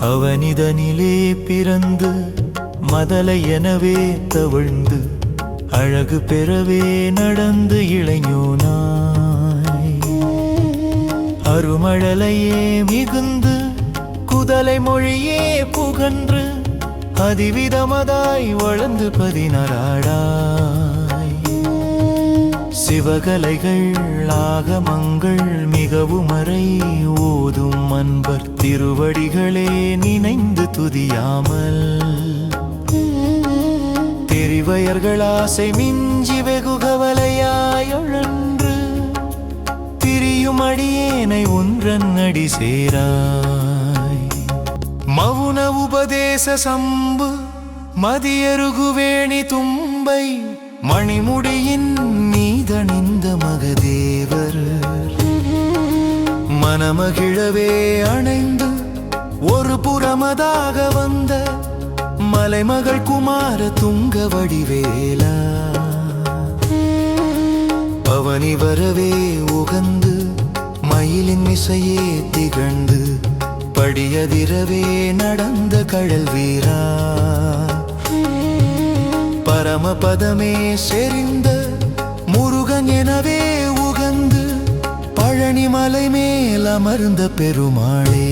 அவனிதனிலே பிறந்து மதலை எனவே தவழ்ந்து அழகு பெறவே நடந்து இளைஞனாய் அருமழலையே மிகுந்து குதலை மொழியே புகன்று அதிவிதமதாய் வளர்ந்து 16 சிவகலைகள் ஆகமங்கள் மிகவும் அறை ஓதும் அன்பர் திருவடிகளே நினைந்து துதியாமல் தெரிவயர்கள் ஆசை மிஞ்சி வெகு கவலையாயொழன்று திரியும் அடியேனை ஒன்றன் அடி சேராய் மவுன உபதேச சம்பு மதியருகுவேணி தும்பை மணிமுடியின் மீதணிந்த மகதேவர் மனமகிழவே அணைந்து ஒரு புறமதாக வந்த மலைமகள் குமார துங்க வடிவேலா பவனி வரவே உகந்து மயிலின் இசையே திகழ்ந்து படியதிரவே நடந்த கடல் வீரா பரமபதமே செறிந்த முருகன் எனவே உகந்து பழனி மலை மேல் அமர்ந்த பெருமாளே